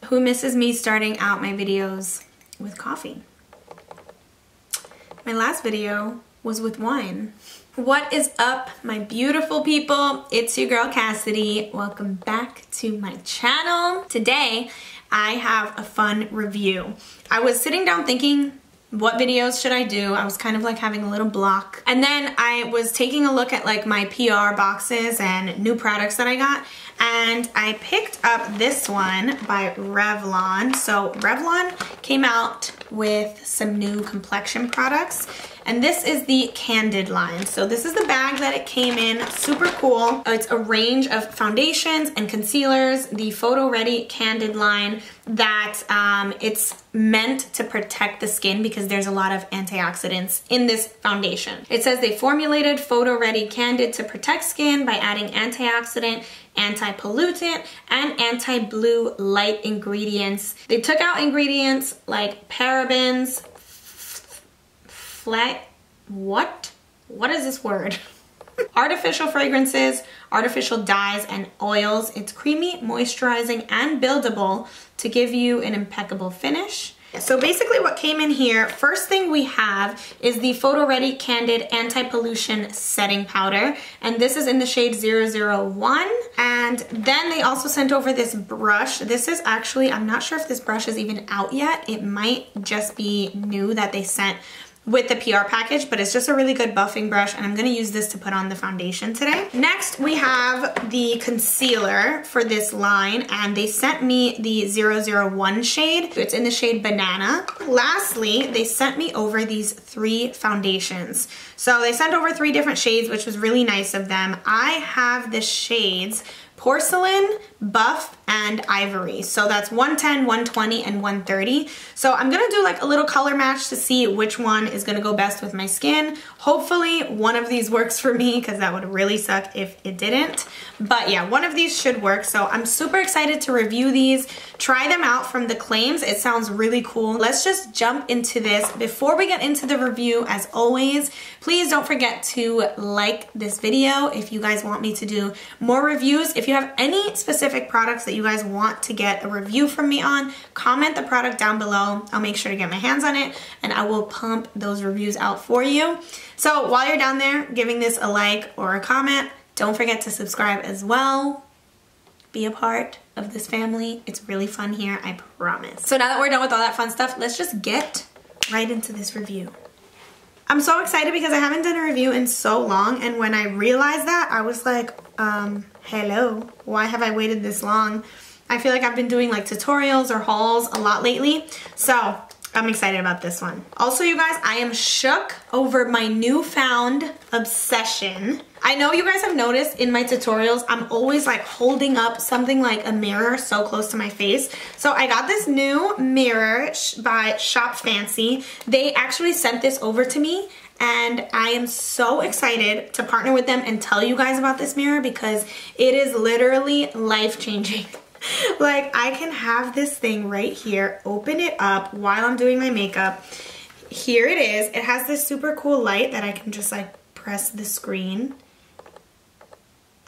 Who misses me starting out my videos with coffee? My last video was with wine. What is up, my beautiful people? It's your girl Cassidy. Welcome back to my channel. Today, I have a fun review. I was sitting down thinking, what videos should I do? I was kind of like having a little block. And then I was taking a look at like my PR boxes and new products that I got. And I picked up this one by Revlon. So Revlon came out with some new complexion products. And this is the CANDID line. So this is the bag that it came in, super cool. It's a range of foundations and concealers, the Photo Ready CANDID line that it's meant to protect the skin because there's a lot of antioxidants in this foundation. It says they formulated Photo Ready CANDID to protect skin by adding antioxidant, anti-pollutant, and anti-blue light ingredients. They took out ingredients like parabens, what is this word? Artificial fragrances, artificial dyes, and oils. It's creamy, moisturizing, and buildable to give you an impeccable finish. So basically what came in here, first thing we have is the Photo Ready CANDID Anti-Pollution Setting Powder. And this is in the shade 001. And then they also sent over this brush. This is actually, I'm not sure if this brush is even out yet. It might just be new that they sent with the PR package, but it's just a really good buffing brush, and I'm gonna use this to put on the foundation today. Next, we have the concealer for this line, and they sent me the 001 shade. It's in the shade Banana. Lastly, they sent me over these 3 foundations. So they sent over 3 different shades, which was really nice of them. I have the shades Porcelain, Buff, and Ivory. So that's 110, 120, and 130. So I'm gonna do like a little color match to see which one is gonna go best with my skin. Hopefully one of these works for me because that would really suck if it didn't. But yeah, one of these should work. So I'm super excited to review these, try them out from the claims. It sounds really cool. Let's just jump into this. Before we get into the review, as always, please don't forget to like this video if you guys want me to do more reviews. If you have any specific products that you guys want to get a review from me on, comment the product down below. I'll make sure to get my hands on it and I will pump those reviews out for you. So while you're down there giving this a like or a comment, don't forget to subscribe as well. Be a part of this family. It's really fun here, I promise. So now that we're done with all that fun stuff, let's just get right into this review. I'm so excited because I haven't done a review in so long, and when I realized that, I was like, hello, why have I waited this long? I feel like I've been doing like tutorials or hauls a lot lately, so I'm excited about this one. Also, you guys, I am shook over my newfound obsession. I know you guys have noticed in my tutorials, I'm always like holding up something like a mirror so close to my face. So I got this new mirror by FANCII. They actually sent this over to me, and I am so excited to partner with them and tell you guys about this mirror because it is literally life-changing. Like, I can have this thing right here, open it up while I'm doing my makeup. Here it is. It has this super cool light that I can just like press the screen.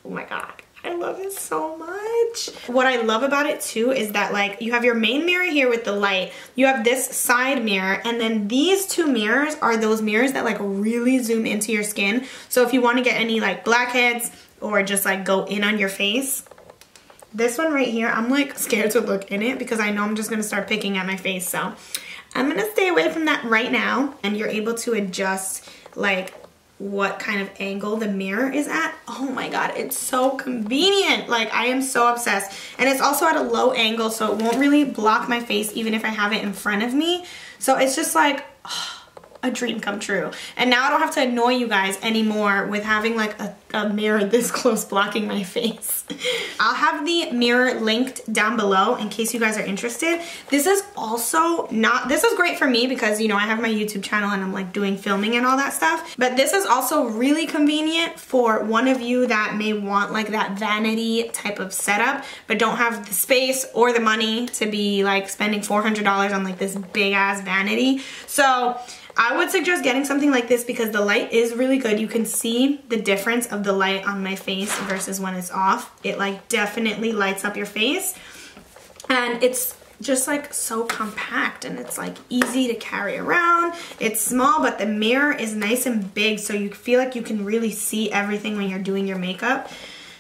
Oh my God, I love it so much. What I love about it too is that like you have your main mirror here with the light, you have this side mirror, and then these 2 mirrors are those mirrors that like really zoom into your skin. So if you want to get any like blackheads or just like go in on your face, this one right here, I'm like scared to look in it because I know I'm just gonna start picking at my face. So I'm gonna stay away from that right now. And you're able to adjust like what kind of angle the mirror is at. Oh my God, it's so convenient. Like, I am so obsessed. And it's also at a low angle, so it won't really block my face even if I have it in front of me. So it's just like, oh, a dream come true. And now I don't have to annoy you guys anymore with having like a mirror this close blocking my face. I'll have the mirror linked down below in case you guys are interested. This is also not, this is great for me because, you know, I have my YouTube channel and I'm like doing filming and all that stuff. But this is also really convenient for one of you that may want like that vanity type of setup, but don't have the space or the money to be like spending $400 on like this big ass vanity. So I would suggest getting something like this because the light is really good. You can see the difference of the light on my face versus when it's off. It like definitely lights up your face. And it's just like so compact, and it's like easy to carry around. It's small, but the mirror is nice and big, so you feel like you can really see everything when you're doing your makeup.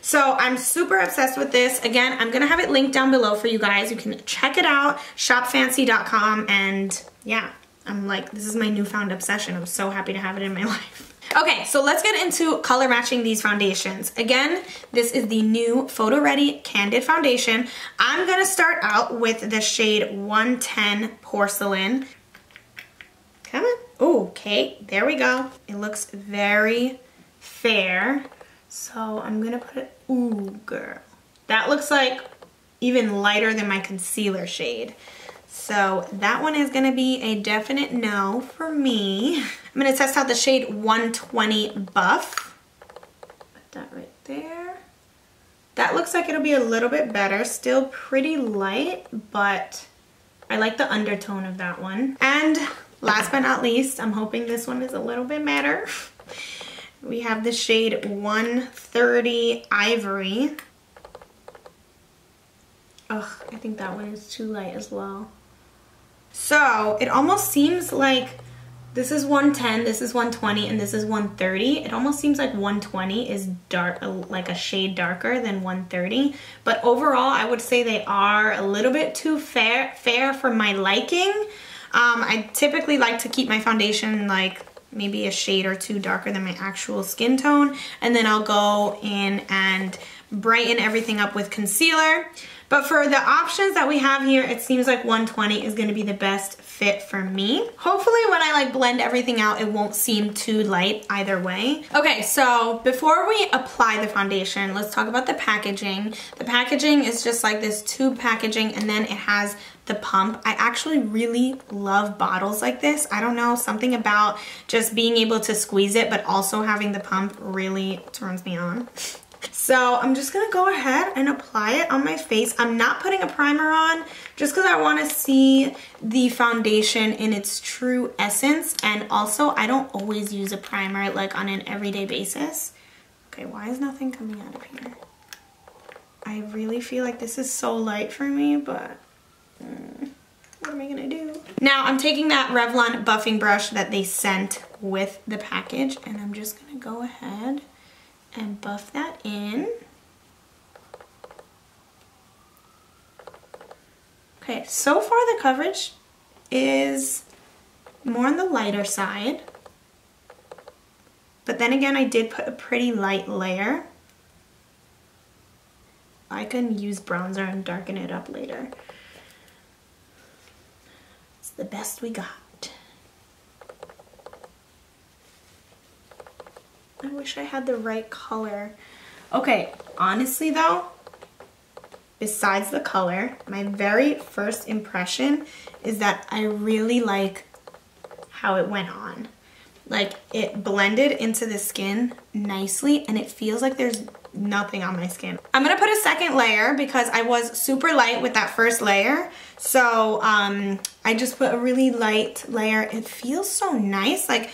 So I'm super obsessed with this. Again, I'm gonna have it linked down below for you guys. You can check it out, shopfanci.com, and yeah, I'm like, this is my newfound obsession. I'm so happy to have it in my life. Okay, so let's get into color matching these foundations. Again, this is the new Photo Ready Candid Foundation. I'm gonna start out with the shade 110 Porcelain. Come on. Oh, okay, there we go. It looks very fair. So I'm gonna put it, ooh, girl. That looks like even lighter than my concealer shade. So that one is gonna be a definite no for me. I'm gonna test out the shade 120 Buff. Put that right there. That looks like it'll be a little bit better. Still pretty light, but I like the undertone of that one. And last but not least, I'm hoping this one is a little bit better. We have the shade 130 Ivory. Ugh, I think that one is too light as well. So it almost seems like this is 110, this is 120, and this is 130. It almost seems like 120 is dark, like a shade darker than 130. But overall, I would say they are a little bit too fair for my liking. I typically like to keep my foundation like maybe a shade or two darker than my actual skin tone, and then I'll go in and brighten everything up with concealer. But for the options that we have here, it seems like 120 is going to be the best fit for me. Hopefully when I like blend everything out, it won't seem too light either way. Okay, so before we apply the foundation, let's talk about the packaging. The packaging is just like this tube packaging, and then it has the pump. I actually really love bottles like this. I don't know, something about just being able to squeeze it, but also having the pump really turns me on. So I'm just gonna go ahead and apply it on my face. I'm not putting a primer on just because I want to see the foundation in its true essence, and also I don't always use a primer like on an everyday basis. Okay, why is nothing coming out of here? I really feel like this is so light for me, but what am I gonna do? Now I'm taking that Revlon buffing brush that they sent with the package, and I'm just gonna go ahead and buff that in. Okay, so far the coverage is more on the lighter side, but then again I did put a pretty light layer. I can use bronzer and darken it up later. It's the best we got. I wish I had the right color. Okay, honestly though, besides the color, my very first impression is that I really like how it went on. Like, it blended into the skin nicely, and it feels like there's nothing on my skin. I'm gonna put a second layer because I was super light with that first layer. So I just put a really light layer. It feels so nice. Like,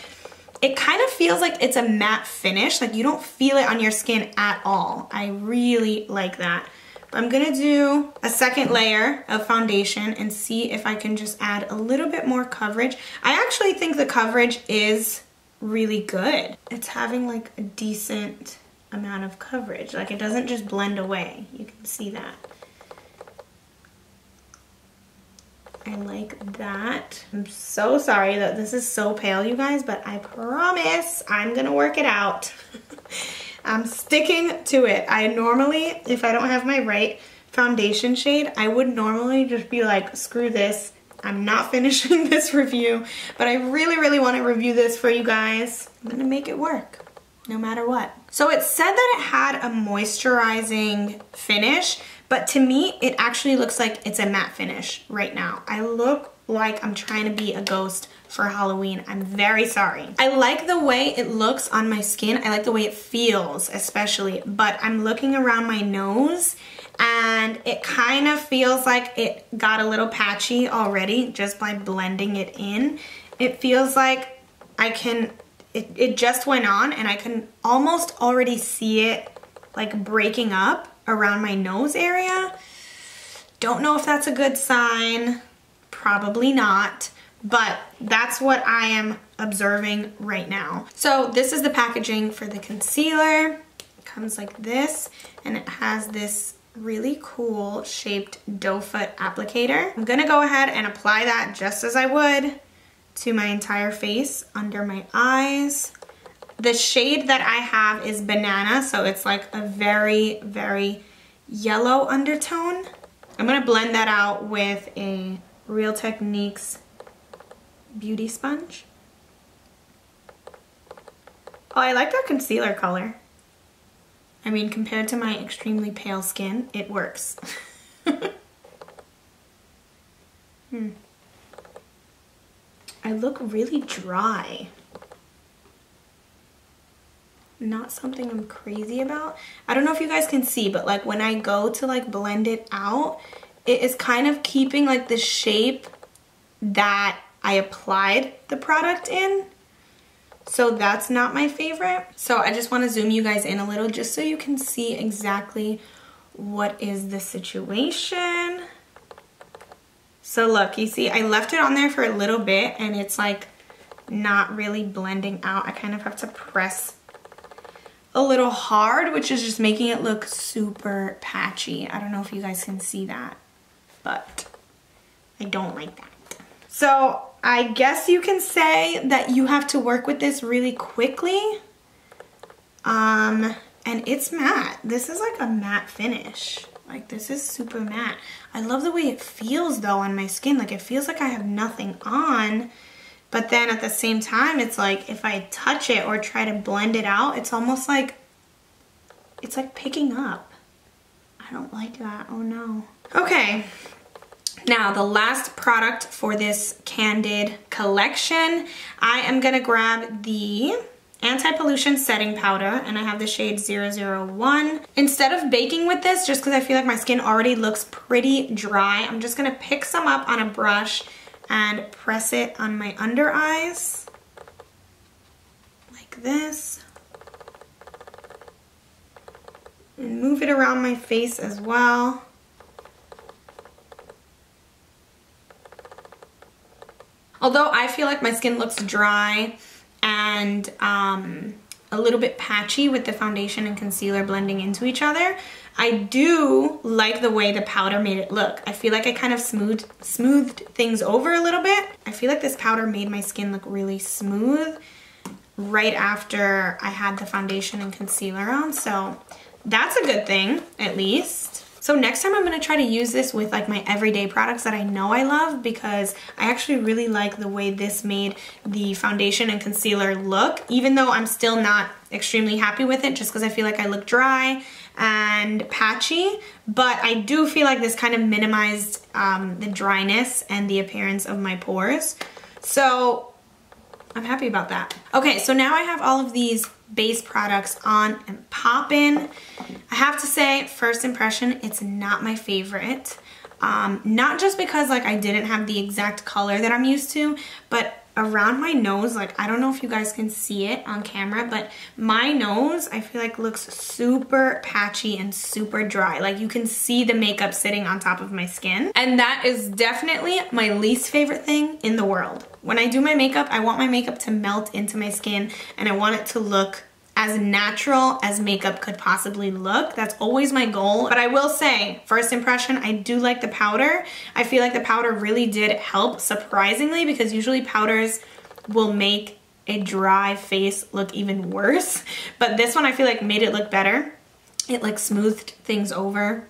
it kind of feels like it's a matte finish. Like, you don't feel it on your skin at all. I really like that. I'm gonna do a second layer of foundation and see if I can just add a little bit more coverage. I actually think the coverage is really good. It's having like a decent amount of coverage. Like, it doesn't just blend away. You can see that. I like that. I'm so sorry that this is so pale, you guys, but I promise I'm gonna work it out. I'm sticking to it. I normally, if I don't have my right foundation shade, I would normally just be like, screw this. I'm not finishing this review, but I really, really want to review this for you guys. I'm gonna make it work, no matter what. So it said that it had a moisturizing finish, but to me, it actually looks like it's a matte finish right now. I look like I'm trying to be a ghost for Halloween. I'm very sorry. I like the way it looks on my skin. I like the way it feels, especially, but I'm looking around my nose and it kind of feels like it got a little patchy already just by blending it in. It feels like it just went on and I can almost already see it like breaking up around my nose area. don't know if that's a good sign. Probably not. But that's what I am observing right now. So this is the packaging for the concealer. It comes like this, and it has this really cool shaped doe foot applicator. I'm gonna go ahead and apply that just as I would to my entire face under my eyes. The shade that I have is banana, so it's like a very, very yellow undertone. I'm gonna blend that out with a Real Techniques beauty sponge. Oh, I like that concealer color. I mean, compared to my extremely pale skin, it works. I look really dry. Not something I'm crazy about. I don't know if you guys can see, but like when I go to like blend it out, it is kind of keeping like the shape that I applied the product in. So that's not my favorite. So I just want to zoom you guys in a little just so you can see exactly what is the situation. So look, you see I left it on there for a little bit and it's like not really blending out. I kind of have to press a little hard, which is just making it look super patchy. I don't know if you guys can see that, but I don't like that. So I guess you can say that you have to work with this really quickly. And it's matte. This is like a matte finish. Like this is super matte. I love the way it feels though on my skin. Like it feels like I have nothing on. But then at the same time, it's like if I touch it or try to blend it out, it's almost like, it's like picking up. I don't like that. Oh no. Okay. Now, the last product for this Candid collection, I am going to grab the Anti-Pollution Setting Powder, and I have the shade 001. Instead of baking with this, just because I feel like my skin already looks pretty dry, I'm just going to pick some up on a brush and press it on my under eyes, like this. And move it around my face as well. Although I feel like my skin looks dry and a little bit patchy with the foundation and concealer blending into each other, I do like the way the powder made it look. I feel like I kind of smoothed things over a little bit. I feel like this powder made my skin look really smooth right after I had the foundation and concealer on, so that's a good thing, at least. So next time I'm going to try to use this with like my everyday products that I know I love, because I actually really like the way this made the foundation and concealer look, even though I'm still not extremely happy with it just because I feel like I look dry and patchy. But I do feel like this kind of minimized the dryness and the appearance of my pores. So I'm happy about that. Okay, so now I have all of these base products on and poppin'. I have to say, first impression, it's not my favorite. Not just because like I didn't have the exact color that I'm used to, but around my nose, like I don't know if you guys can see it on camera, but my nose I feel like looks super patchy and super dry. Like you can see the makeup sitting on top of my skin, and that is definitely my least favorite thing in the world. When I do my makeup, I want my makeup to melt into my skin and I want it to look as natural as makeup could possibly look. That's always my goal. But I will say, first impression, I do like the powder. I feel like the powder really did help, surprisingly, because usually powders will make a dry face look even worse. But this one I feel like made it look better. It like smoothed things over,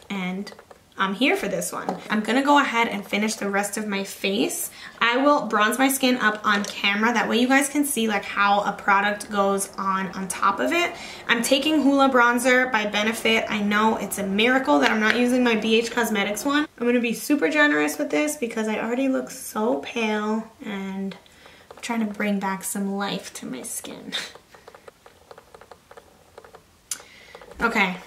and I'm here for this one. I'm gonna go ahead and finish the rest of my face. I will bronze my skin up on camera. That way you guys can see like how a product goes on top of it. I'm taking Hoola Bronzer by Benefit. I know it's a miracle that I'm not using my BH Cosmetics one. I'm gonna be super generous with this because I already look so pale and I'm trying to bring back some life to my skin. Okay.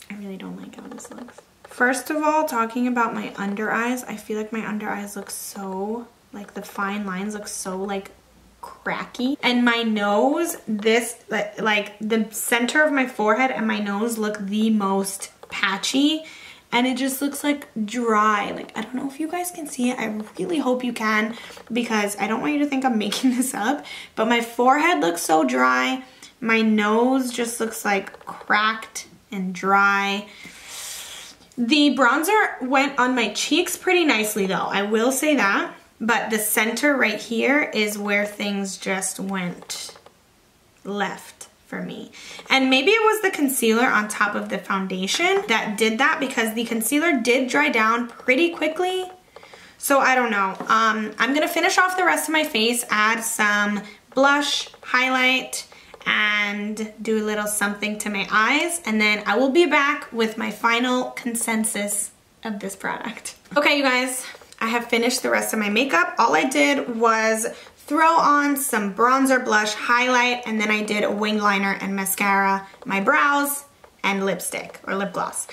I really don't like how this looks. First of all, talking about my under eyes, I feel like my under eyes look so, like the fine lines look so like cracky. And my nose, this, like the center of my forehead and my nose look the most patchy and it just looks like dry. Like, I don't know if you guys can see it. I really hope you can, because I don't want you to think I'm making this up, but my forehead looks so dry. My nose just looks like cracked and dry. The bronzer went on my cheeks pretty nicely though, I will say that. But the center right here is where things just went left for me. And maybe it was the concealer on top of the foundation that did that, because the concealer did dry down pretty quickly. So I don't know. I'm gonna finish off the rest of my face, add some blush, highlight, and do a little something to my eyes, and then I will be back with my final consensus of this product. Okay, you guys, I have finished the rest of my makeup. All I did was throw on some bronzer, blush, highlight, and then I did a wing liner and mascara, my brows, and lipstick or lip gloss.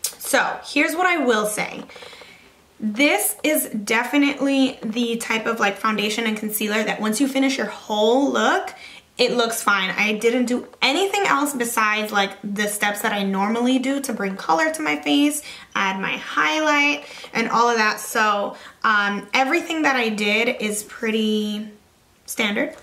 So here's what I will say. This is definitely the type of like foundation and concealer that once you finish your whole look, it looks fine. I didn't do anything else besides like the steps that I normally do to bring color to my face, add my highlight, and all of that. So everything that I did is pretty standard.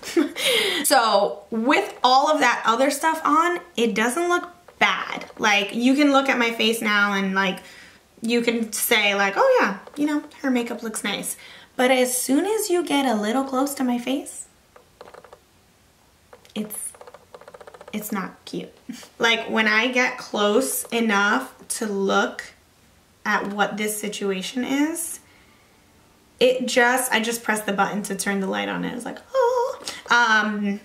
So with all of that other stuff on, it doesn't look bad. Like, you can look at my face now and like, you can say like, oh yeah, you know, her makeup looks nice. But as soon as you get a little close to my face, it's not cute. Like, when I get close enough to look at what this situation is, I just pressed the button to turn the light on and it's like, oh.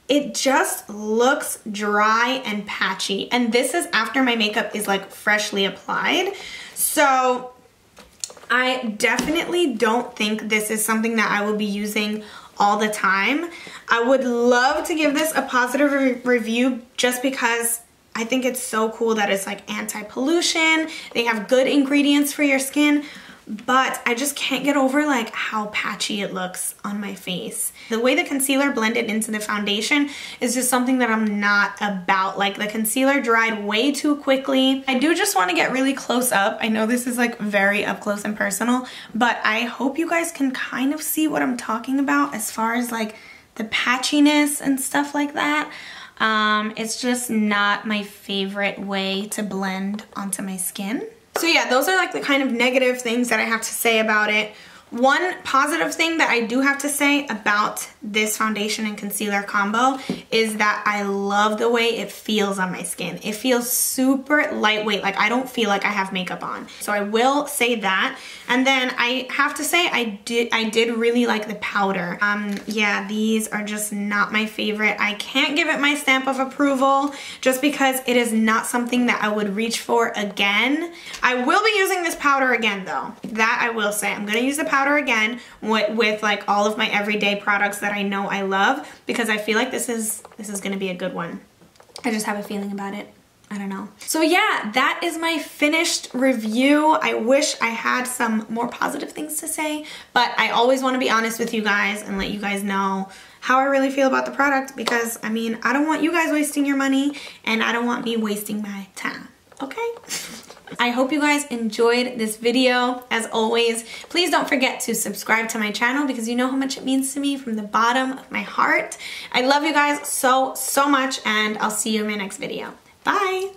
It just looks dry and patchy. And this is after my makeup is like freshly applied. So I definitely don't think this is something that I will be using all the time. I would love to give this a positive review just because I think it's so cool that it's like anti-pollution. They have good ingredients for your skin, but I just can't get over like how patchy it looks on my face. The way the concealer blended into the foundation is just something that I'm not about. Like, the concealer dried way too quickly. I do just want to get really close up. I know this is like very up close and personal, but I hope you guys can kind of see what I'm talking about as far as like the patchiness and stuff like that. It's just not my favorite way to blend onto my skin. So yeah, those are like the kind of negative things that I have to say about it. One positive thing that I do have to say about this foundation and concealer combo is that I love the way it feels on my skin. It feels super lightweight. Like, I don't feel like I have makeup on. So I will say that. And then I have to say I did really like the powder. Yeah, these are just not my favorite. I can't give it my stamp of approval just because it is not something that I would reach for again. I will be using this powder again though. That I will say. I'm gonna use the powder again with like all of my everyday products that I know I love, because I feel like this is gonna be a good one. I just have a feeling about it. I don't know. So yeah, that is my finished review. I wish I had some more positive things to say, but I always want to be honest with you guys and let you guys know how I really feel about the product, because I mean, I don't want you guys wasting your money and I don't want me wasting my time, okay? I hope you guys enjoyed this video. As always, please don't forget to subscribe to my channel because you know how much it means to me from the bottom of my heart. I love you guys so much, and I'll see you in my next video. Bye!